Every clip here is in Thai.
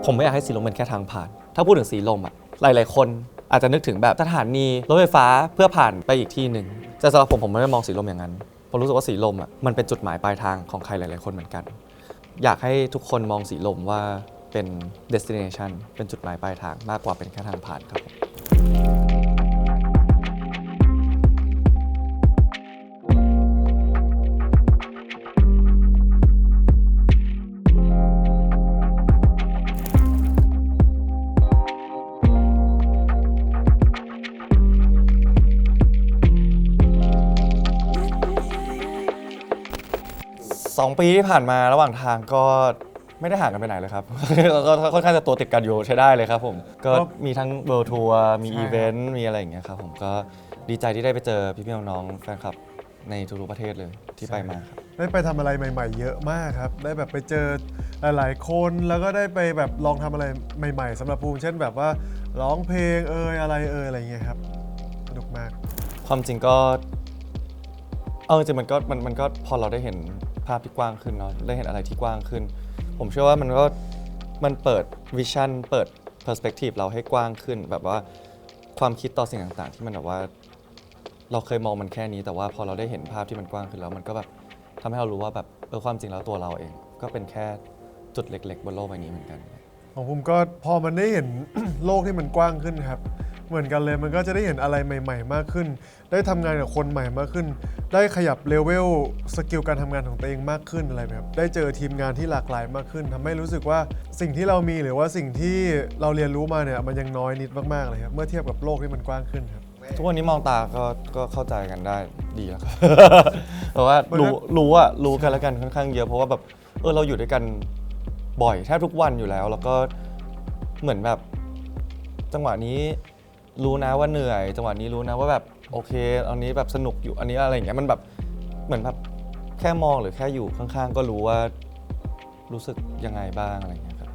ผมไม่อยากให้สีลมเป็นแค่ทางผ่านถ้าพูดถึงสีลมอะหลายๆคนอาจจะนึกถึงแบบสถานีรถไฟฟ้าเพื่อผ่านไปอีกที่หนึ่งแต่สำหรับผมไม่ได้มองสีลมอย่างนั้นผมรู้สึกว่าสีลมอะมันเป็นจุดหมายปลายทางของใครหลายๆคนเหมือนกันอยากให้ทุกคนมองสีลมว่าเป็น destination เป็นจุดหมายปลายทางมากกว่าเป็นแค่ทางผ่านครับผม2 ปีที่ผ่านมาระหว่างทางก็ไม่ได้ห่างกันไปไหนเลยครับ ก็ค่อนข้างจะตัวติดกันอยู่ใช้ได้เลยครับผมก็มีทั้งเวิลด์ทัวร์มีอีเวนต์มีอะไรอย่างเงี้ยครับผมก็ดีใจที่ได้ไปเจอพี่ๆน้องๆแฟนคลับในทุกๆประเทศเลยที่ไปมาครับได้ไปทำอะไรใหม่ๆเยอะมากครับได้แบบไปเจอหลายๆคนแล้วก็ได้ไปแบบลองทำอะไรใหม่ๆสำหรับภูมิเช่นแบบว่าร้องเพลงอะไรอย่างเงี้ยครับสนุกมากความจริงก็จริงมันก็พอเราได้เห็นภาพที่กว้างขึ้นเนาะได้เห็นอะไรที่กว้างขึ้นผมเชื่อว่ามันเปิดวิชั่นเปิดเพอร์สเปกทีฟเราให้กว้างขึ้นแบบว่าความคิดต่อสิ่งต่างๆที่มันแบบว่าเราเคยมองมันแค่นี้แต่ว่าพอเราได้เห็นภาพที่มันกว้างขึ้นแล้วมันก็แบบทำให้เรารู้ว่าแบบความจริงแล้วตัวเราเองก็เป็นแค่จุดเล็กๆบนโลกใบนี้เหมือนกันของผมก็พอมันได้เห็น โลกที่มันกว้างขึ้นครับเหมือนกันเลยมันก็จะได้เห็นอะไรใหม่ๆมากขึ้นได้ทำงานกับคนใหม่มากขึ้นได้ขยับเลเวลสกิลการทำงานของตัวเองมากขึ้นอะไรแบบได้เจอทีมงานที่หลากหลายมากขึ้นทำให้รู้สึกว่าสิ่งที่เรามีหรือว่าสิ่งที่เราเรียนรู้มาเนี่ยมันยังน้อยนิดมากๆเลยครับเมื่อเทียบกับโลกที่มันกว้างขึ้นครับทุกวันนี้มองตาก็เข้าใจกันได้ดีแล้วครับ เพราะว่ารู้กันแล้วกันค่อนข้างเยอะเพราะว่าแบบเราอยู่ด้วยกันบ่อยแทบทุกวันอยู่แล้วแล้วก็เหมือนแบบจังหวะนี้รู้นะว่าเหนื่อยจังหวะนี้รู้นะว่าแบบโอเคอันนี้แบบสนุกอยู่อันนี้อะไรอย่างเงี้ยมันแบบเหมือนแบบแค่มองหรือแค่อยู่ข้างๆก็รู้ว่ารู้สึกยังไงบ้างอะไรอย่างเงี้ยครับ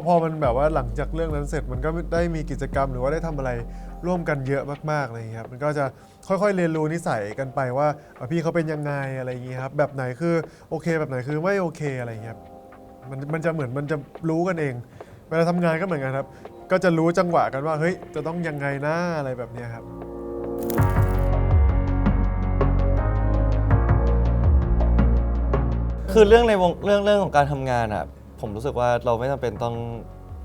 พอมันแบบว่าหลังจากเรื่องนั้นเสร็จมันก็ได้มีกิจกรรมหรือว่าได้ทำอะไรร่วมกันเยอะมากๆอะไรอย่างเงี้ยครับมันก็จะค่อยๆเรียนรู้นิสัยกันไปว่าพี่เขาเป็นยังไงอะไรอย่างเงี้ยครับแบบไหนคือโอเคแบบไหนคือไม่โอเคอะไรอย่างเงี้ยมันจะเหมือนมันจะรู้กันเองเวลาทำงานก็เหมือนกันครับก็จะรู้จังหวะกันว่าเฮ้ยจะต้องยังไงนะอะไรแบบเนี้ยครับคือเรื่องในวงเรื่องของการทำงานอ่ะผมรู้สึกว่าเราไม่จำเป็นต้อง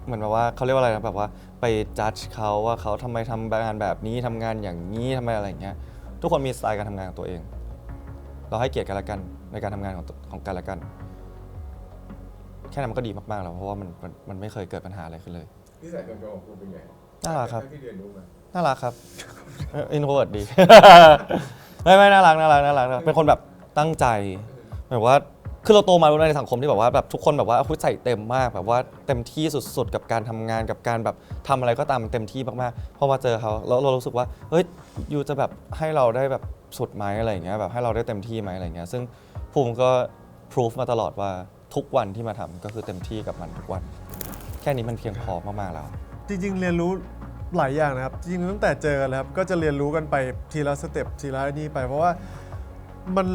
เหมือนแบบว่าเขาเรียกว่าอะไรนะแบบว่าไปจัดเขาว่าเขาทำไมทำงานแบบนี้ทำงานอย่างนี้ทำไมอะไรอย่างเงี้ยทุกคนมีสไตล์การทำงานของตัวเองเราให้เกียรติกันและกันในการทำงานของกันและกันแค่นั้นมันก็ดีมากๆแล้วเพราะว่ามันไม่เคยเกิดปัญหาอะไรขึ้นเลยนิสัยส่วนตัวของคุณเป็นไงน่ารักครับที่เรียนรู้มาน่ารักครับอินโทรเวิร์ตดี ไม่น่ารักเป็นคนแบบตั้งใจแบบว่าคือเราโตมาในสังคมที่แบบว่าแบบทุกคนแบบว่าใส่เต็มมากแบบว่าเต็มที่สุดๆกับการทำงานกับการแบบทำอะไรก็ตามเต็มที่มากๆพอมาเจอเขาแล้วเรารู้สึกว่าเฮ้ยยูจะแบบให้เราได้แบบสุดไหมอะไรอย่างเงี้ยแบบให้เราได้เต็มที่ไหมอะไรอย่างเงี้ยซึ่งภูมิก็พิสูจมาตลอดว่าทุกวันที่มาทำก็คือเต็มที่กับมันทุกวันแค่นี้มันเพียงพอมากๆแล้วจริงๆเรียนรู้หลายอย่างนะครับจริงๆตั้งแต่เจอกันแล้วครับก็จะเรียนรู้กันไปทีละสเต็ปทีละนี่ไปเพราะว่ามัน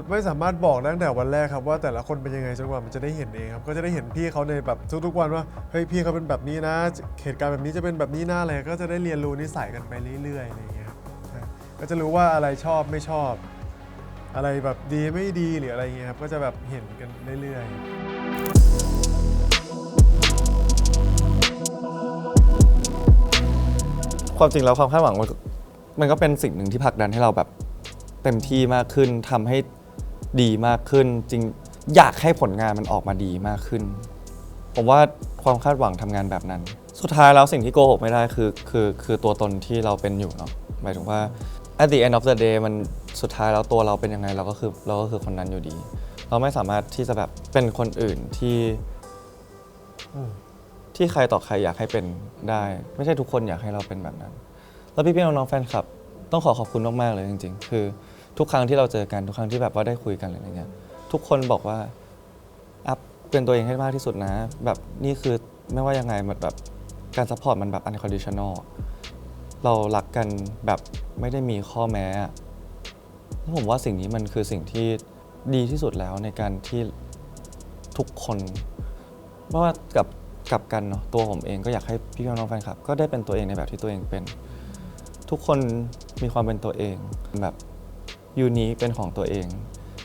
ไม่สามารถบอกได้ตั้งแต่วันแรกครับว่าแต่ละคนเป็นยังไงจนกว่ามันจะได้เห็นเองครับก็จะได้เห็นพี่เขาในแบบทุกๆวันว่าเฮ้ยพี่เขาเป็นแบบนี้นะเหตุการณ์แบบนี้จะเป็นแบบนี้นะอะไรก็จะได้เรียนรู้นิสัยกันไปเรื่อยๆอะไรอย่างเงี้ยครับก็จะรู้ว่าอะไรชอบไม่ชอบอะไรแบบดีไม่ดีหรืออะไรเงี้ยครับก็จะแบบเห็นกันเรื่อยๆความจริงแล้วความคาดหวังมันก็เป็นสิ่งหนึ่งที่ผลักดันให้เราแบบเต็มที่มากขึ้นทำให้ดีมากขึ้นจริงอยากให้ผลงานมันออกมาดีมากขึ้นผมว่าความคาดหวังทำงานแบบนั้นสุดท้ายแล้วสิ่งที่โกหกไม่ได้คือตัวตนที่เราเป็นอยู่เนาะหมายถึงว่า at the end of the day มันสุดท้ายแล้วตัวเราเป็นยังไงเราก็คือคนนั้นอยู่ดีเราไม่สามารถที่จะแบบเป็นคนอื่นที่ใครต่อใครอยากให้เป็นได้ไม่ใช่ทุกคนอยากให้เราเป็นแบบนั้นแล้วพี่ๆน้องๆแฟนคลับต้องขอบคุณมากๆเลยจริงๆคือทุกครั้งที่เราเจอกันทุกครั้งที่แบบว่าได้คุยกันอะไรเงี้ยทุกคนบอกว่าอัพเป็นตัวเองให้มากที่สุดนะแบบนี่คือไม่ว่ายังไงมันแบบการซัพพอร์ตมันแบบ unconditional เรารักกันแบบไม่ได้มีข้อแม้ผมว่าสิ่งนี้มันคือสิ่งที่ดีที่สุดแล้วในการที่ทุกคนไม่ว่ากับ กลับกันเนาะตัวผมเองก็อยากให้พี่น้องแฟนคลับก็ได้เป็นตัวเองในแบบที่ตัวเองเป็น ทุกคนมีความเป็นตัวเองแบบยูนิคเป็นของตัวเอง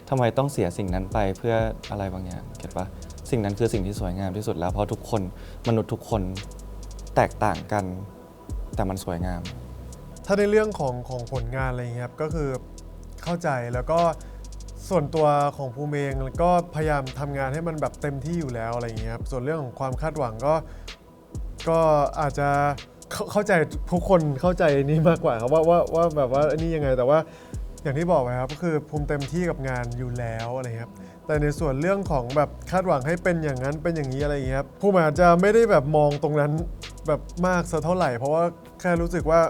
ทำไมต้องเสียสิ่งนั้นไปเพื่ออะไรบางอย่างเก็ตปะสิ่งนั้นคือสิ่งที่สวยงามที่สุดแล้วเพราะทุกคนมนุษย์ทุกคนแตกต่างกันแต่มันสวยงาม ถ้าในเรื่องของผลงานอะไรอย่างเงี้ยครับก็คือเข้าใจแล้วก็ส่วนตัวของภูมิเองก็พยายามทำงานให้มันแบบเต็มที่อยู่แล้วอะไรอย่างเงี้ยครับส่วนเรื่องของความคาดหวังก็อาจจะเข้าใจทุกคนเข้าใจนี่มากกว่าครับว่าแบบว่าอันนี้ยังไงแต่ว่าอย่างที่บอกไปครับก็คือภูมิเต็มที่กับงานอยู่แล้วอะไรครับแต่ในส่วนเรื่องของแบบคาดหวังให้เป็นอย่างนั้นเป็นอย่างนี้อะไรอย่างเงี้ยครับภูมิอาจจะไม่ได้แบบมองตรงนั้นแบบมากสักเท่าไหร่เพราะว่าแค่รู้สึกว่า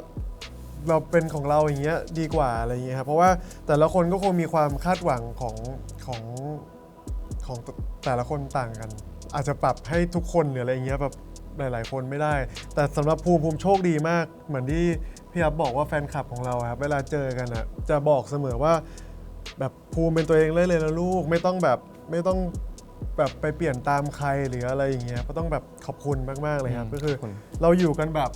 เราเป็นของเราอย่างเงี้ยดีกว่าอะไรอย่างเงี้ยครับเพราะว่าแต่ละคนก็คงมีความคาดหวังของแต่ละคนต่างกัน อาจจะปรับให้ทุกคนหรืออะไรอย่างเงี้ยแบบหลาย ๆ คนไม่ได้ แต่สำหรับภูมิโชคดีมากเหมือนที่พี่อัพบอกว่าแฟนคลับของเราครับเวลาเจอกันอ่ะจะบอกเสมอว่าแบบภูมิเป็นตัวเองเลยนะลูกไม่ต้องแบบไปเปลี่ยนตามใครหรืออะไรอย่างเงี้ยก็ต้องแบบขอบคุณมาก ๆ เลยครับก็คือเราอยู่กันแบบ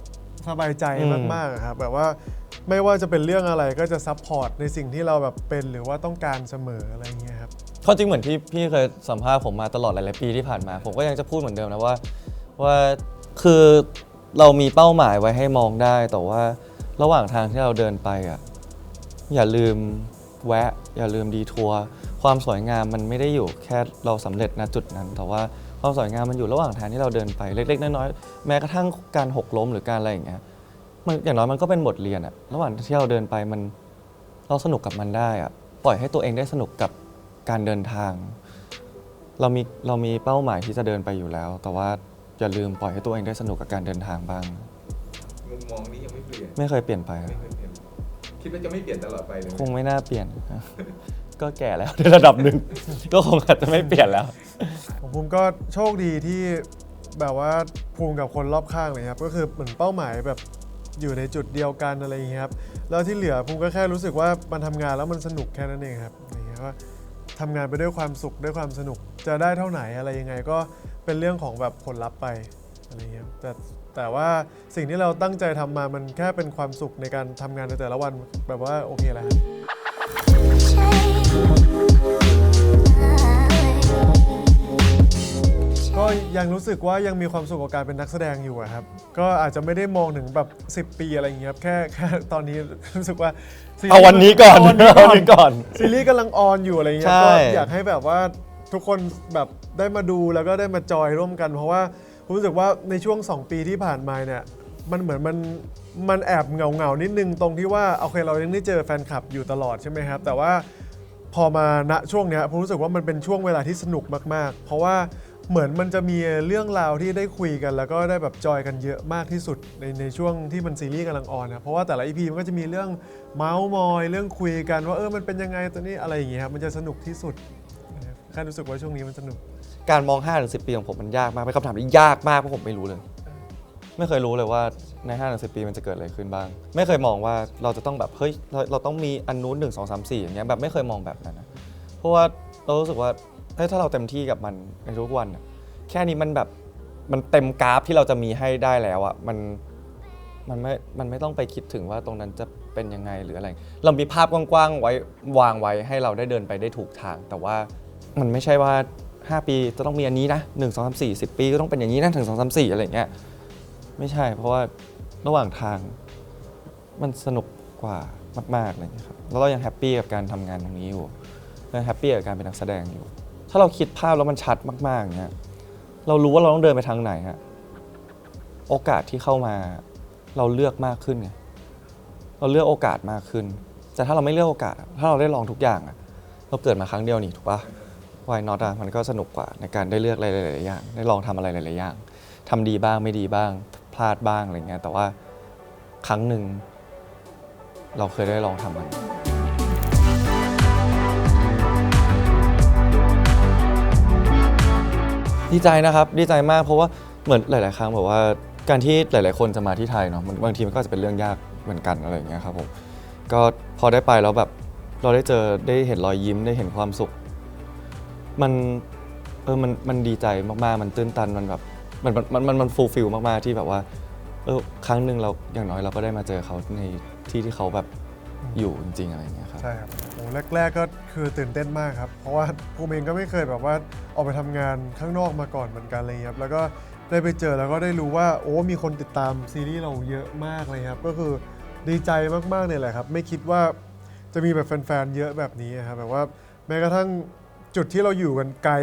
สบายใจมากๆครับแบบว่าไม่ว่าจะเป็นเรื่องอะไรก็จะซัพพอร์ตในสิ่งที่เราแบบเป็นหรือว่าต้องการเสมออะไรอย่างเงี้ยครับข้อจริงเหมือนที่พี่เคยสัมภาษณ์ผมมาตลอดหลายๆปีที่ผ่านมาผมก็ยังจะพูดเหมือนเดิมนะว่าคือเรามีเป้าหมายไว้ให้มองได้แต่ว่าระหว่างทางที่เราเดินไปอ่ะอย่าลืมแวะอย่าลืมดีทัวร์ความสวยงามมันไม่ได้อยู่แค่เราสำเร็จณจุดนั้นแต่ว่าความสวยงามมันอยู่ระหว่างทางที่เราเดินไปเล็กๆน้อยๆแม้กระทั่งการหกล้มหรือการอะไรอย่างเงี้ยมันอย่างน้อยมันก็เป็นบทเรียนอะระหว่างที่เราเดินไปมันเราสนุกกับมันได้อะปล่อยให้ตัวเองได้สนุกกับการเดินทางเรามีเป้าหมายที่จะเดินไปอยู่แล้วแต่ว่าอย่าลืมปล่อยให้ตัวเองได้สนุกกับการเดินทางบ้างมุมมองนี้ยังไม่เปลี่ยนไม่เคยเปลี่ยนไปไม่เคยเปลี่ยนคิดว่าจะไม่เปลี่ยนตลอดไปเลย คงไม่น่าเปลี่ยน ก็แก่แล้วในระดับหนึ่ง ก็คงอาจจะไม่เปลี่ยนแล้ว ของภูมิก็โชคดีที่แบบว่าภูมิกับคนรอบข้างเลยครับก็คือเหมือนเป้าหมายแบบอยู่ในจุดเดียวกันอะไรอย่างเงี้ยครับแล้วที่เหลือภูมิก็แค่รู้สึกว่ามันทำงานแล้วมันสนุกแค่นั้นเองครับอย่างเงี้ยว่าทำงานไปด้วยความสุขด้วยความสนุกจะได้เท่าไหนอะไรยังไงก็เป็นเรื่องของแบบผลลัพธ์ไปอะไรเงี้ยแต่ว่าสิ่งที่เราตั้งใจทำมามันแค่เป็นความสุขในการทำงานในแต่ละวันแบบว่าโอเคแล้วครับก็ยังรู้สึกว่ายังมีความสุขกับการเป็นนักแสดงอยู่อะครับก็อาจจะไม่ได้มองถึงแบบ10 ปีอะไรอย่างเงี้ยครับแค่ตอนนี้รู้สึกว่าเอาวันนี้ก่อน เอาวันนี้ก่อน นซีรีส์กำลังออนอยู่อะไรเงี้ย ใช่ ก็อยากให้แบบว่าทุกคนแบบได้มาดูแล้วก็ได้มาจอยร่วมกัน เพราะว่าผมรู้สึกว่าในช่วง2 ปีที่ผ่านมาเนี่ยมันเหมือนมันแอบเหงานิดนึงตรงที่ว่าโอเคเรายังได้เจอแฟนคลับอยู่ตลอดใช่ไหมครับแต่ว่าพอมาณช่วงเนี้ยผมรู้สึกว่ามันเป็นช่วงเวลาที่สนุกมากๆเพราะว่าเหมือนมันจะมีเรื่องราวที่ได้คุยกันแล้วก็ได้แบบจอยกันเยอะมากที่สุดในช่วงที่มันซีรีส์กำลังออนนะเพราะว่าแต่ละ EP มันก็จะมีเรื่องเมาส์มอยเรื่องคุยกันว่ามันเป็นยังไงตัวนี้อะไรอย่างเงี้ยครับมันจะสนุกที่สุดแค่รู้สึกว่าช่วงนี้มันสนุก การมอง 5-10 ปีของผมมันยากมากเป็นคำถามที่ยากมากเพราะผมไม่รู้เลย ไม่เคยรู้เลยว่าใน 5-10 ปีมันจะเกิดอะไรขึ้นบ้าง ไม่เคยมองว่าเราจะต้องแบบเฮ้ยเราต้องมีอันนู้น1 2 3 4อย่างเงี้ยแบบไม่เคยมองแบบนั้นนะเพราะว่าเรารู้สึกว่าเฮ้ยถ้าเราเต็มที่กับมันในทุกวันอะแค่นี้มันแบบมันเต็มกราฟที่เราจะมีให้ได้แล้วอะมันไม่ต้องไปคิดถึงว่าตรงนั้นจะเป็นยังไงหรืออะไร เรามีภาพกว้างๆไว้วางไว้ให้เราได้เดินไปได้ถูกทาง แต่ว่ามันไม่ใช่ว่า5 ปีจะต้องมีอันนี้นะ1 2 3 4 10 ปีก็ต้องเป็นอย่างนี้นะ1 2 3 4อะไรอย่างเงี้ยไม่ใช่เพราะว่าระหว่างทางมันสนุกกว่ามากๆอะไรอย่างเงี้ยครับแล้วเรายังแฮปปี้กับการทำงานตรงนี้อยู่ยังแฮปปี้กับการเป็นนักแสดงอยู่ถ้าเราคิดภาพแล้วมันชัดมากๆอย่างเงี้ยเรารู้ว่าเราต้องเดินไปทางไหนฮะโอกาสที่เข้ามาเราเลือกมากขึ้นไงเราเลือกโอกาสมากขึ้นแต่ถ้าเราไม่เลือกโอกาสถ้าเราได้ลองทุกอย่างอะเราเกิดมาครั้งเดียวนี่ถูกปะwhy not อะมันก็สนุกกว่าในการได้เลือกอะไรหลายๆอย่างได้ลองทำอะไรหลายๆอย่างทำดีบ้างไม่ดีบ้างพลาดบ้างอะไรเงี้ยแต่ว่าครั้งหนึ่งเราเคยได้ลองทำมันดีใจนะครับดีใจมากเพราะว่าเหมือนหลายๆครั้งแบบว่าการที่หลายๆคนจะมาที่ไทยเนาะบางทีมันก็จะเป็นเรื่องยากเหมือนกันอะไรอย่างเงี้ยครับผมก็พอได้ไปแล้วแบบเราได้เจอได้เห็นรอยยิ้มได้เห็นความสุขมันดีใจมากๆมันตื้นตันมันแบบ มันฟูลฟิลมากๆที่แบบว่าครั้งหนึ่งเราอย่างน้อยเราก็ได้มาเจอเขาในที่เขาแบบอยู่จริงๆอะไรอย่างเงี้ยครับ ใช่ครับโอ้แรกๆก็คือตื่นเต้นมากครับเพราะว่าภูมิเองก็ไม่เคยแบบว่าออกไปทำงานข้างนอกมาก่อนเหมือนกันอะไรเลยครับแล้วก็ได้ไปเจอแล้วก็ได้รู้ว่าโอ้มีคนติดตามซีรีส์เราเยอะมากเลยครับก็คือดีใจมากๆเนี่ยแหละครับไม่คิดว่าจะมีแบบแฟนๆเยอะแบบนี้ครับแบบว่าแม้กระทั่งจุดที่เราอยู่กันไกล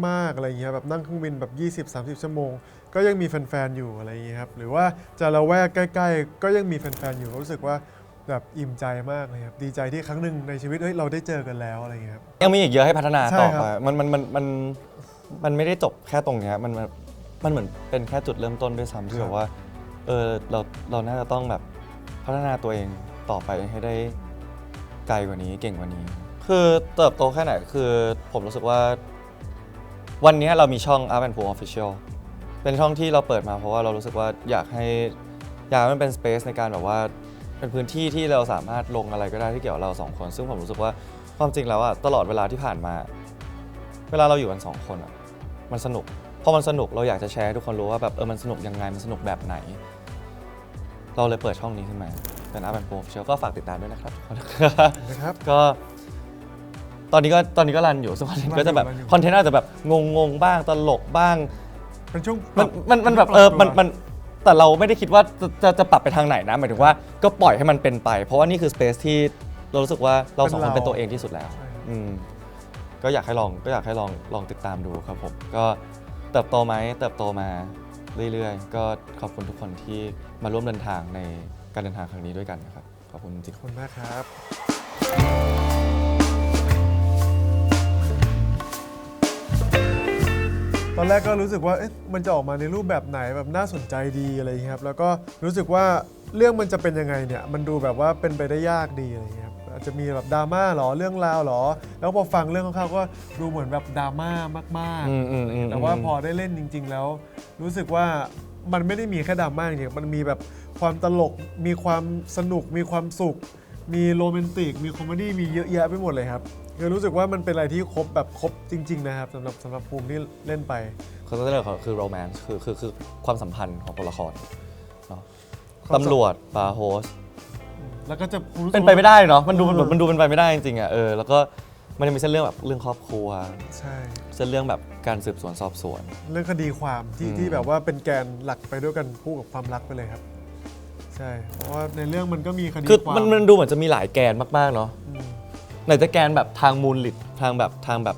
มากๆอะไรอย่างเงี้ยแบบนั่งเครื่องบินแบบ 20-30 ชั่วโมงก็ยังมีแฟนๆอยู่อะไรอย่างเงี้ยครับหรือว่าจะละแวกใกล้ๆก็ยังมีแฟนๆอยู่รู้สึกว่าแบบอิ่มใจมากเลยครับดีใจที่ครั้งหนึ่งในชีวิตเราได้เจอกันแล้วอะไรอย่างเงี้ยครับ ยังมีอีกเยอะให้พัฒนา ใช่ ต่อ ครับ ไปมันไม่ได้จบแค่ตรงเนี้ยมันเหมือนเป็นแค่จุดเริ่มต้นด้วยซ้ำที่แบบว่าเราน่าจะต้องแบบพัฒนาตัวเองต่อไปให้ได้ไกลกว่านี้เก่งกว่านี้ คือเติบโตแค่ไหนคือผมรู้สึกว่าวันนี้เรามีช่อง Up and Pool Official เป็นช่องที่เราเปิดมาเพราะว่าเรารู้สึกว่าอยากให้มันเป็นสเปซในการแบบว่าเป็นพื้นที่ที่เราสามารถลงอะไรก็ได้ที่เกี่ยวกับเราสองคนซึ่งผมรู้สึกว่าความจริงแล้วอะตลอดเวลาที่ผ่านมา เวลาเราอยู่กัน2 คนอะมันสนุกพอมันสนุกเราอยากจะแชร์ให้ทุกคนรู้ว่าแบบมันสนุกยังไงมันสนุกแบบไหน เราเลยเปิดช่องนี้ขึ้นมาเป็น Up and Pool Official ก็ฝากติดตามด้วยนะครับทุกคน นะครับ ก็ตอนนี้ก็รันอยู่ซึ่งคอนเทนต์ก็จะแบบ รันอยู่ คอนเทนต์อาจจะแบบงงบ้างตลกบ้าง เป็นช่วง มันแบบมันแต่เราไม่ได้คิดว่าจะปรับไปทางไหนนะหมายถึงว่าก็ปล่อยให้มันเป็นไป เพราะว่านี่คือสเปซที่เรารู้สึกว่าเราสองคนเป็นตัวเองที่สุดแล้วก็อยากให้ลองติดตามดูครับผมก็เติบโตไหมเติบโตมาเรื่อยๆก็ขอบคุณทุกคนที่มาร่วมเดินทางในการเดินทางครั้งนี้ด้วยกันนะครับขอบคุณจริง ขอบคุณมากครับ ตอนแรกก็รู้สึกว่ามันจะออกมาในรูปแบบไหนแบบน่าสนใจดีอะไรอย่างเงี้ยครับแล้วก็รู้สึกว่าเรื่องมันจะเป็นยังไงเนี่ยมันดูแบบว่าเป็นไปได้ยากดีอะไรอย่างเงี้ยครับอาจจะมีแบบดราม่าหรอเรื่องราวหรอแล้วพอฟังเรื่องคร่าวๆก็ดูเหมือนแบบดราม่ามากๆแต่ว่าพอได้เล่นจริง ๆ แล้ว รู้สึกว่ามันไม่ได้มีแค่ดราม่าอย่างเดียวมันมีแบบความตลกมีความสนุกมีความสุข มีโรแมนติกมีคอมเมดี้มีเยอะแยะไปหมดเลยครับคือรู้สึกว่ามันเป็นอะไรที่ครบแบบครบจริง ๆ นะครับสำหรับภูมิที่เล่นไป เขาจะเรียกคือโรแมนต์คือความสัมพันธ์ของตัวละครเนาะ ความสัม ตำรวจบาร์โฮส แล้วก็จะรู้สึก เป็นไปไม่ได้เนาะมันดูเป็นไปไม่ได้จริงๆอ่ะแล้วก็มันจะมีเส้นเรื่องแบบเรื่องครอบครัว ใช่ เส้นเรื่องแบบการสืบสวนสอบสวน เรื่องคดีความที่แบบว่าเป็นแกนหลักไปด้วยกันคู่กับความรักไปเลยครับ ใช่เพราะว่าในเรื่องมันก็มีคดี คือ ความ มันดูเหมือนจะมีหลายแกนมากๆเนาะ อืม ไหนจะแกนแบบทางมูลลิดทางแบบ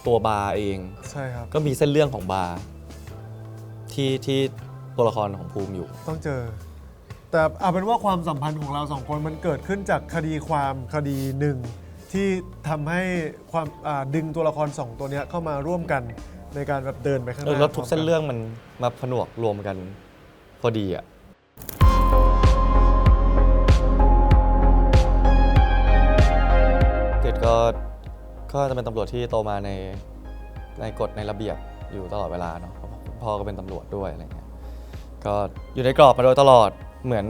ตัวบาร์เอง ใช่ครับ ก็มีเส้นเรื่องของบาร์ที่ตัวละครของภูมิอยู่ ต้องเจอ แต่เอาเป็นว่าความสัมพันธ์ของเราสองคนมันเกิดขึ้นจากคดีความคดีหนึ่งที่ทำให้ความดึงตัวละครสองตัวเนี้ยเข้ามาร่วมกันในการแบบเดินไปข้างหน้า แล้วทุกเส้นเรื่องมันมาผนวกรวมกันพอดีอ่ะเกดก็จะเป็นตำรวจที่โตมาในกฎในระเบียบอยู่ตลอดเวลาเนาะพ่อก็เป็นตำรวจด้วยอะไรเงี้ยก็อยู่ในกรอบมาโดยตลอดเหมือน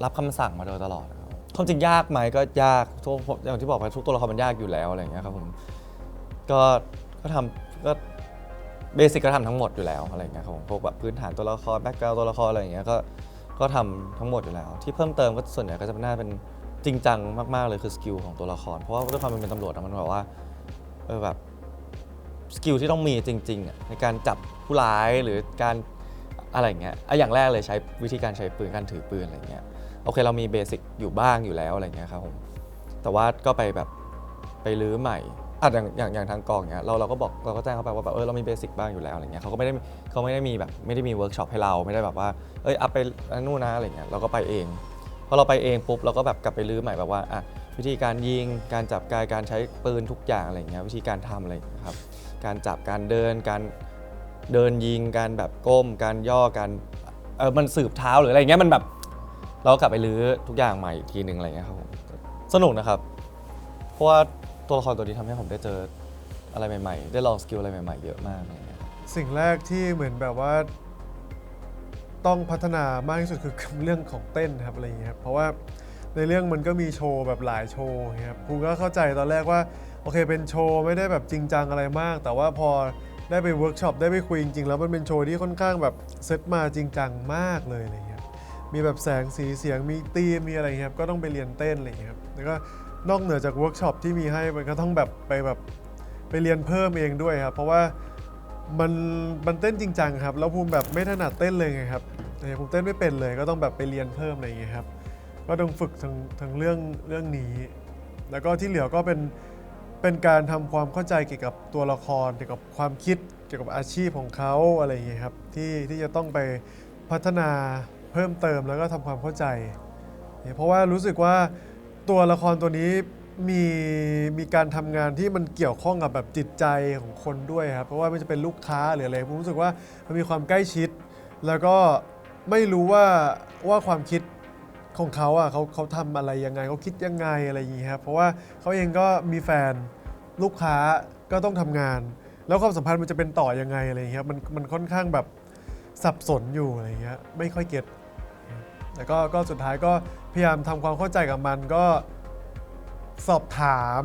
รับคำสั่งมาโดยตลอดครับความจริงยากไหมก็ยากอย่างที่บอกไปทุกตัวละครมันยากอยู่แล้วอะไรเงี้ยครับผมก็ทำก็เบสิกก็ทำทั้งหมดอยู่แล้วอะไรเงี้ยครับผมพวกแบบพื้นฐานตัวละครแบ็คกราวด์ตัวละครอะไรอย่างเงี้ยก็ทำทั้งหมดอยู่แล้วที่เพิ่มเติมก็ส่วนใหญ่ก็จะน่าเป็นจริงจังมากๆเลยคือสกิลของตัวละครเพราะว่าด้วยความเป็นตำรวจมันแบบว่าแบบสกิลที่ต้องมีจริงๆอ่ะในการจับผู้ร้ายหรือการอะไรอย่างเงี้ยอย่างแรกเลยใช้วิธีการใช้ปืนการถือปืนอะไรเงี้ยโอเคเรามีเบสิกอยู่บ้างอยู่แล้วอะไรเงี้ยครับผมแต่ว่าก็ไปแบบไปรื้อใหม่อย่างทางกองเงี้ยเราก็แจ้งเขาไปว่าแบบเรามีเบสิกบ้างอยู่แล้วอะไรเงี้ยเขาไม่ได้มีแบบไม่ได้มีเวิร์กช็อปให้เราไม่ได้แบบว่าอัพไปนู่นนะอะไรเงี้ยเราก็ไปเองพอเราไปเองปุ๊บเราก็แบบกลับไปรื้อใหม่แบบว่าวิธีการยิงการจับการใช้ปืนทุกอย่างอะไรเงี้ยวิธีการทำอะไรครับการจับการเดินยิงการแบบก้มการย่อการมันสืบเท้าหรืออะไรเงี้ยมันแบบเราก็กลับไปรื้อทุกอย่างใหม่อีกทีนึงอะไรเงี้ยครับผมสนุกนะครับเพราะว่าตัวละครตัวนี้ทำให้ผมได้เจออะไรใหม่ๆได้ลองสกิลอะไรใหม่ๆเยอะมากอะไรเงี้ย สิ่งแรกที่เหมือนแบบว่าต้องพัฒนามากที่สุดคือเรื่องของเต้นครับอะไรอย่างเงี้ยครับเพราะว่าในเรื่องมันก็มีโชว์แบบหลายโชว์ครับผมก็เข้าใจตอนแรกว่าโอเคเป็นโชว์ไม่ได้แบบจริงจังอะไรมาก แต่ว่าพอ ได้ไปเวิร์กช็อปได้ไปคุยจริงๆแล้วมันเป็นโชว์ที่ค่อนข้างแบบเซตมาจริงจังมากเลยอะไรเงี้ยมีแบบแสงสีเสียงมีธีมมีอะไรเงี้ยครับก็ต้องไปเรียนเต้นอะไรเงี้ยครับแล้วก็นอกเหนือจากเวิร์กช็อปที่มีให้มันก็ต้องแบบไปเรียนเพิ่มเองด้วยครับเพราะว่ามันเต้นจริงจังครับแล้วภูมิแบบไม่ถนัดเต้นเลยไงครับภูมิเต้นไม่เป็นเลยก็ต้องแบบไปเรียนเพิ่มอะไรเงี้ยครับก็ต้องฝึกทั้งเรื่องนี้ แล้วก็ที่เหลือก็เป็นการทำความเข้าใจเกี่ยวกับตัวละครเกี่ยวกับความคิดเกี่ยวกับอาชีพของเขาอะไรอย่างเงี้ยครับที่จะต้องไปพัฒนาเพิ่มเติมแล้วก็ทำความเข้าใจเพราะว่ารู้สึกว่าตัวละครตัวนี้มีการทำงานที่มันเกี่ยวข้องกับแบบจิตใจของคนด้วยครับเพราะว่ามันจะเป็นลูกค้าหรืออะไรผมรู้สึกว่ามันมีความใกล้ชิด แล้วก็ไม่รู้ว่าความคิดของเขาอ่ะเขาทำอะไรยังไงเขาคิดยังไงอะไรอย่างงี้ครับเพราะว่าเขาเองก็มีแฟนลูกค้าก็ต้องทำงาน แล้วความสัมพันธ์มันจะเป็นต่อยังไงอะไรอย่างเงี้ยมันค่อนข้างแบบสับสนอยู่อะไรอย่างเงี้ยไม่ค่อยเก็ตแต่ก็สุดท้ายก็พยายามทำความเข้าใจกับมันก็สอบถาม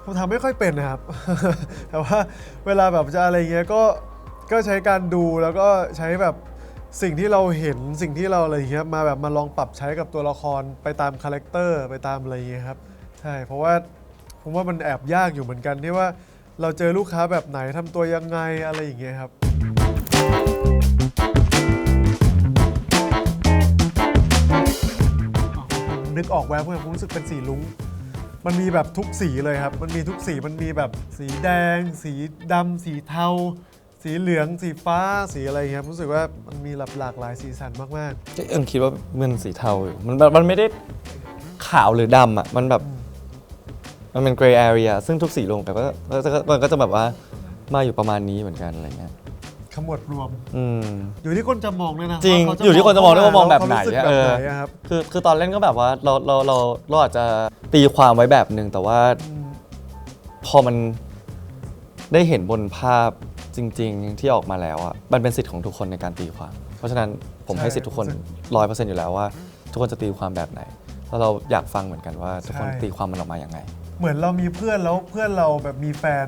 ผมทำไม่ค่อยเป็นนะครับ แต่ว่าเวลาแบบจะอะไรเงี้ยก็ใช้การดูแล้วก็ใช้แบบสิ่งที่เราเห็นสิ่งที่เราอะไรเงี้ยมาลองปรับใช้กับตัวละครไปตามคาแรคเตอร์ไปตามอะไรเงี้ยครับใช่เพราะว่าผมว่ามันแอบยากอยู่เหมือนกันที่ว่าเราเจอลูกค้าแบบไหนทำตัวยังไงอะไรอย่างเงี้ยครับนึกออกแวบเพื่อนผมรู้สึกเป็นสีลุ้งมันมีแบบทุกสีเลยครับมันมีทุกสีมันมีแบบสีแดงสีดำสีเทาสีเหลืองสีฟ้าสีอะไรเงี้ยรู้สึกว่ามันมีหลากหลายสีสันมากเอิงคิดว่ามันสีเทาอยู่มันไม่ได้ขาวหรือดำอ่ะมันแบบมันเป็น gray area ซึ่งทุกสีลงแต่ก็มันก็จะแบบว่ามาอยู่ประมาณนี้เหมือนกันอะไรเงี้ยๆขมวดรวมอยู่ที่คนจะมองด้วยนะ จริง ว่าเขา อยู่ที่คนจะมองด้วยว่ามองแบบไหน เขารู้สึกแบบไหนอะครับ คือตอนเล่นก็แบบว่าเราอาจจะตีความไว้แบบหนึ่งแต่ว่าพอมันได้เห็นบนภาพจริงๆที่ออกมาแล้วอ่ะมันเป็นสิทธิ์ของทุกคนในการตีความเพราะฉะนั้นผมให้สิทธิ์ทุกคน 100% อยู่แล้วว่าทุกคนจะตีความแบบไหนแล้วเราอยากฟังเหมือนกันว่าทุกคนตีความมันออกมาอย่างไงเหมือนเรามีเพื่อนแล้วเพื่อนเราแบบมีแฟน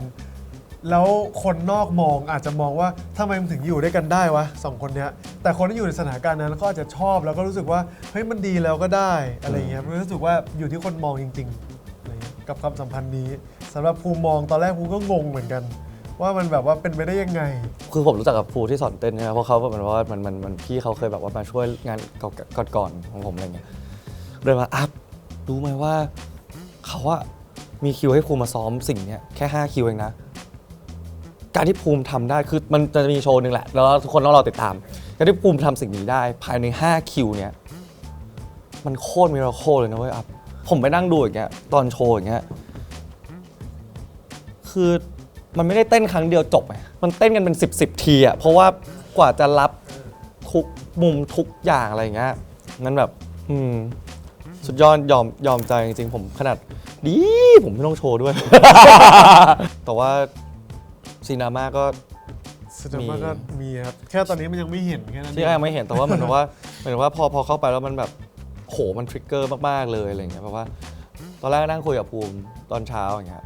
แล้วคนนอกมองอาจจะมองว่าทำไมมันถึงอยู่ด้วยกันได้วะสองคนเนี้ยแต่คนที่อยู่ในสถานการณ์นั้นก็อาจจะชอบแล้วก็รู้สึกว่าเฮ้ยมันดีแล้วก็ได้อะไรเงี้ยรู้สึกว่าอยู่ที่คนมองจริงๆอะไรเงี้ยกับความสัมพันธ์นี้สำหรับภูมิมองตอนแรกภูมิก็งงเหมือนกัน ว่ามันแบบว่าเป็นไปได้ยังไงคือผมรู้จักกับภูที่สอนเต้นใช่ไหมเพราะเขาแบบว่ามันพี่เขาเคยแบบว่ามาช่วยงานก่อนของผมอะไรเงี้ยเลยมาอัพรู้ไหมว่าเขาอะมีคิวให้ภูมิมาซ้อมสิ่งเนี้ยแค่5คิวเองนะการที่ภูมิทำได้คือมันจะมีโชว์หนึ่งแหละแล้วทุกคนต้องรอติดตามการที่ภูมิทำสิ่งนี้ได้ภายใน5คิวเนี้ยมันโคตรมิราเคิลเลยนะเว้ยอัพผมไปนั่งดูอย่างเงี้ยตอนโชว์อย่างเงี้ยคือมันไม่ได้เต้นครั้งเดียวจบไงมันเต้นกันเป็น10ทีอ่ะเพราะว่ากว่าจะรับทุกมุมทุกอย่างอะไรอย่างเงี้ยงั้นแบบสุดยอดยอมใจจริงๆผมขนาดดีผมไม่ต้องโชว์ด้วย แต่ว่าซีนาม่าก็มีครับแค่ตอนนี้มันยังไม่เห็นแค่นั้นที่ยังไม่เห็นแต่ว่าเหมือนว่าพอเข้าไปแล้วมันแบบโหมันทริกเกอร์มากๆเลยอะไรอย่างเงี้ยเพราะว่าตอนแรกนั่งคุยกับภูมิตอนเช้าอย่างเงี้ย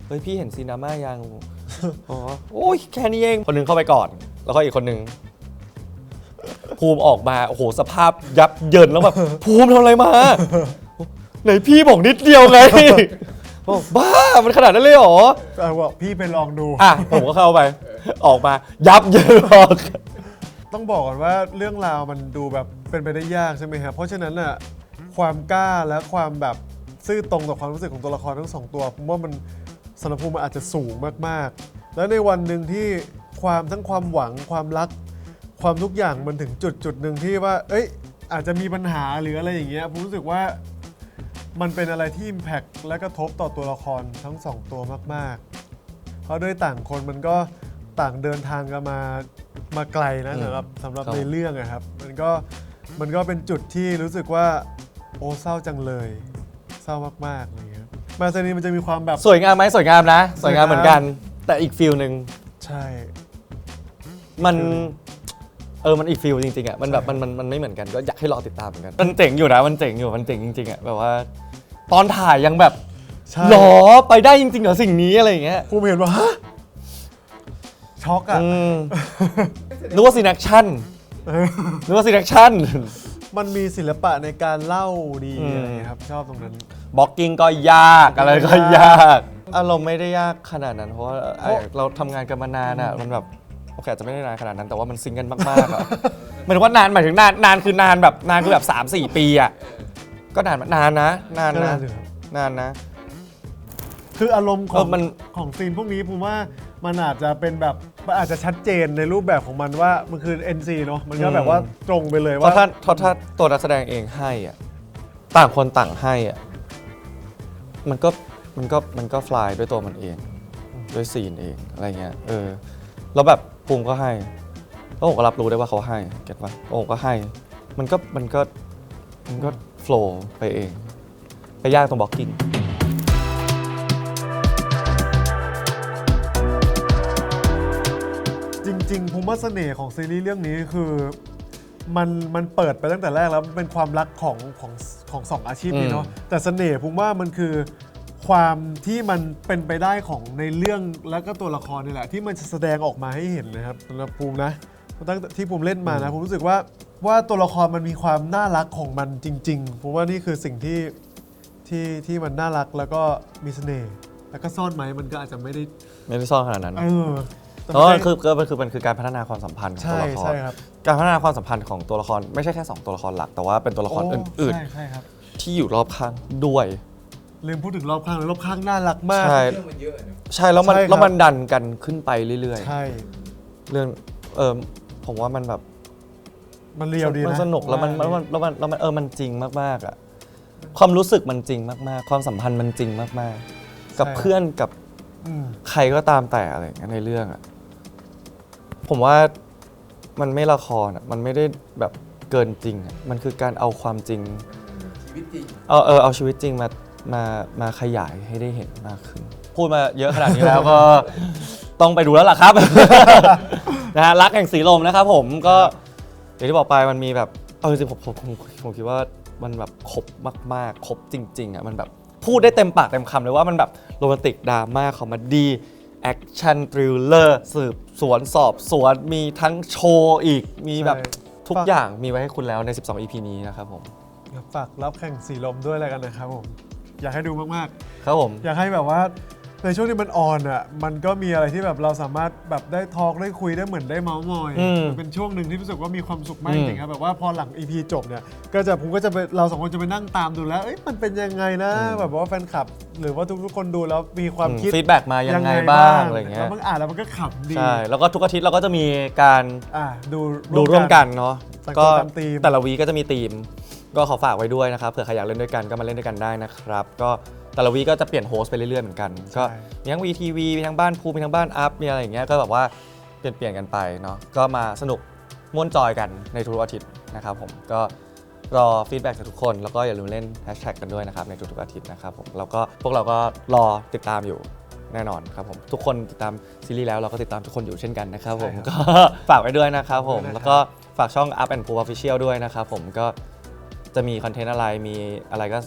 เฮ้ยพี่เห็นซีนาม่ายังอ๋อโอ้ยแค่นี้เองคนนึงเข้าไปก่อนแล้วก็อีกคนนึงภูมิออกมาโอ้โหสภาพยับเยินแล้วแบบภูมิทำอะไรมาไหนพี่บอกนิดเดียวไงบอกบ้ามันขนาดนั้นเลยเหรอบอกพี่ไปลองดูผมก็เข้าไปออกมายับเยินออกต้องบอกก่อนว่าเรื่องราวมันดูแบบเป็นไปได้ยากใช่ไหมครับเพราะฉะนั้นน่ะความกล้าและความแบบซื่อตรงต่อความรู้สึกของตัวละครทั้งสองตัวผมว่ามันสำหรับภูมิมันอาจจะสูงมากๆแล้วในวันหนึ่งที่ทั้งความหวังความรักความทุกอย่างมันถึงจุดหนึ่งที่ว่าอาจจะมีปัญหาหรืออะไรอย่างเงี้ยผมรู้สึกว่ามันเป็นอะไรที่ impact และกระทบต่อตัวละครทั้งสองตัวมากๆเพราะด้วยต่างคนมันก็ต่างเดินทางกันมาไกลนะสำหรับในเรื่องนะครับมันก็เป็นจุดที่รู้สึกว่าโอ้เศร้าจังเลยเศร้ามากๆอะไรเงี้ยมาซานีมันจะมีความแบบสวยงามไหมสวยงามนะสวยงามเหมือนกันแต่อีกฟีลนึงใช่มันมันอีกฟีลจริงๆอ่ะมันแบบมันไม่เหมือนกันก็อยากให้รอติดตามเหมือนกันมันเจ๋งอยู่นะมันเจ๋งจริงๆอ่ะแบบว่าตอนถ่ายยังแบบหรอไปได้จริงๆเหรอสิ่งนี้อะไรอย่างเงี้ยภูมิเห็นว่าฮะฉ ช็อกอ่ะ อืมนึกว่าซีนแอคชั่นนึกว่าซีนแอคชั่น มันมีศิลปะในการเล่าดี อืม อะไรอย่างเงี้ยครับชอบตรงนั้น บล็อกกิ้งก็ยากอะไรก็ยากอารมณ์ไม่ได้ยากขนาดนั้นเพราะว่าเราทำงานกันมานานอ่ะมันแบบโอเคอาจจะไม่ได้นานขนาดนั้นแต่ว่ามันซิงกันมากๆอ่ะหมายถึงว่านานหมายถึงนานคือนานแบบ 3-4 ปีอ่ะก็นานนะนาน ก็ นะ นานอยู่ครับ นานนะ คืออารมณ์ของ มัน ของซีนพวกนี้ผมว่ามันอาจจะเป็นแบบมันอาจจะชัดเจนในรูปแบบของมันว่ามันคือ NC เนอะมันก็แบบว่าตรงไปเลย เพ ว่า ราะถ้าตัวนักแสดงเองให้อ่ะต่างคนต่างให้อ่ะมันก็ฟลายด้วยตัวมันเองด้วยซีนเองอะไรเงี้ยแล้วแบบภูมิก็ให้แล้วผมก็รับรู้ได้ว่าเขาให้เก็ตปะผมก็ให้มันก็โฟล์ไปเองไปยากตรงบล็อกกิ้ง จริงๆผมว่าเสน่ห์ของซีรีส์เรื่องนี้คือมันเปิดไปตั้งแต่แรกแล้วมันเป็นความรักของสองอาชีพนี้เนาะแต่เสน่ห์ผมว่ามันคือความที่มันเป็นไปได้ของในเรื่องแล้วก็ตัวละครนี่แหละที่มันจะแสดงออกมาให้เห็นนะครับสำหรับภูมินะตั้งแต่ที่ผมเล่นมานะผมรู้สึกว่าตัวละครมันมีความน่ารักของมันจริงๆผมว่านี่คือสิ่งที่มันน่ารักแล้วก็มีเสน่ห์แล้วก็ซ่อนไหมมันก็อาจจะไม่ได้ ซ่อนขนาดนั้น แต่ เพราะ ไม่ มัน ใช่ คือการพัฒนาความสัมพันธ์ของ ใช่ ตัวละคร ใช่ครับ การพัฒนาความสัมพันธ์ของตัวละครไม่ใช่แค่2ตัวละครหลักแต่ว่าเป็นตัวละครอื่น ใช่ครับ ๆที่อยู่รอบข้างด้วย ลืมพูดถึงรอบข้างเลยรอบข้างน่ารักมาก ใช่ เรื่องมันเยอะเนอะ ใช่แล้วมัน ใช่ครับ แล้วมันดันกันขึ้นไปเรื่อย ใช่ ๆเรื่องผมว่ามันแบบ มันเรียวดีนะ มันสนุกแล้วมันจริงมากๆอ่ะความรู้สึกมันจริงมากๆ ความสัมพันธ์มันจริงมากๆ กับเพื่อนกับ อืม ใครก็ตามแต่อะไรอย่างเงี้ยในเรื่องอ่ะผมว่ามันไม่ละครอ่ะมันไม่ได้แบบเกินจริงอ่ะมันคือการเอาความจริง ชีวิตจริง เอาชีวิตจริงมาขยายให้ได้เห็นมากขึ้น พูดมาเยอะขนาดนี้แล้วก็ ต้องไปดูแล้วล่ะครับ นะฮะรักแห่งสีลมนะครับผมก็อย่างที่บอกไปมันมีแบบเอาจริงๆผมคิดว่ามันแบบครบมากๆครบจริงๆอ่ะมันแบบพูดได้เต็มปากเต็มคำเลยว่ามันแบบโรแมนติกดราม่าคอมเมดี้แอคชั่นทริลเลอร์สืบสวนสอบสวนมีทั้งโชว์อีกมีแบบ ใช่ ทุกอย่างมีไว้ให้คุณแล้วใน 12 EP นี้นะครับผม ฝากรับแข่งสีลมด้วยแล้วกันนะครับผม อยากให้ดูมาก ครับผม ๆ อยากให้แบบว่าในช่วงที่มันออนอ่ะมันก็มีอะไรที่แบบเราสามารถแบบได้ทอล์กได้คุยได้เหมือนได้เมาส์มอย มันเป็นช่วงหนึ่งที่รู้สึกว่ามีความสุขมากจริงๆครับแบบว่าพอหลัง EP จบเนี่ยผมก็จะไปเราสองคนจะไปนั่งตามดูแล้วเอ้ยมันเป็นยังไงนะแบบว่าแฟนคลับ หรือว่าทุกๆคนดูแล้วมีความคิด ฟีดแบ็กมายังไงบ้างอะไรเงี้ แล้ ยว มันอ่านแล้วมันก็ขำดี ใช่แล้วก็ทุกอาทิตย์เราก็จะมีการ ดู ดูร่วมกันเนาะ แต่ง ก็ ตัวตามธีม แต่ละวีก็จะมีธีม ก็ขอฝากไว้ด้วยนะครับเผื่อใครอยากเล่นด้วยกันก็มาเล่นด้วยกันได้นะครับก็แต่ละวีก็จะเปลี่ยนโฮสต์ไปเรื่อยๆเหมือนกันก็มีทั้ง VTV มีทั้งบ้านภูมีทั้งบ้านอัพมีอะไรอย่างเงี้ยก็แบบว่าเปลี่ยนกันไปเนาะก็มาสนุกม่วนจอยกันในทุกอาทิตย์นะครับผมก็รอฟีดแบ็กจากทุกคนแล้วก็อย่าลืมเล่นแฮชแท็กกันด้วยนะครับในทุกๆอาทิตย์นะครับผมแล้วก็พวกเราก็รอติดตามอยู่แน่นอนครับผมทุกคนติดตามซีรีส์แล้วเราก็ติดตามทุกคนอยู่เช่นกันนะครับผมก็ ฝากไว้ด้วยนะครับผมแล้วก็ฝากช่อง Up and Pool Official ด้วยนะครับผมก็จะมีคอนเทนต์อะไรมีอะไรก็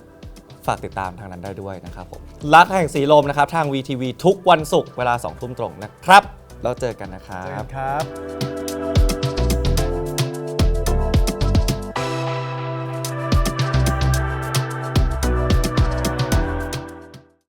ฝากติดตามทางนั้นได้ด้วยนะครับผมรักแห่งสีลมนะครับทาง VTV ทุกวันศุกร์เวลา 20:00 น.ตรงนะครับแล้วเจอกันนะครั เจอกับ นครับ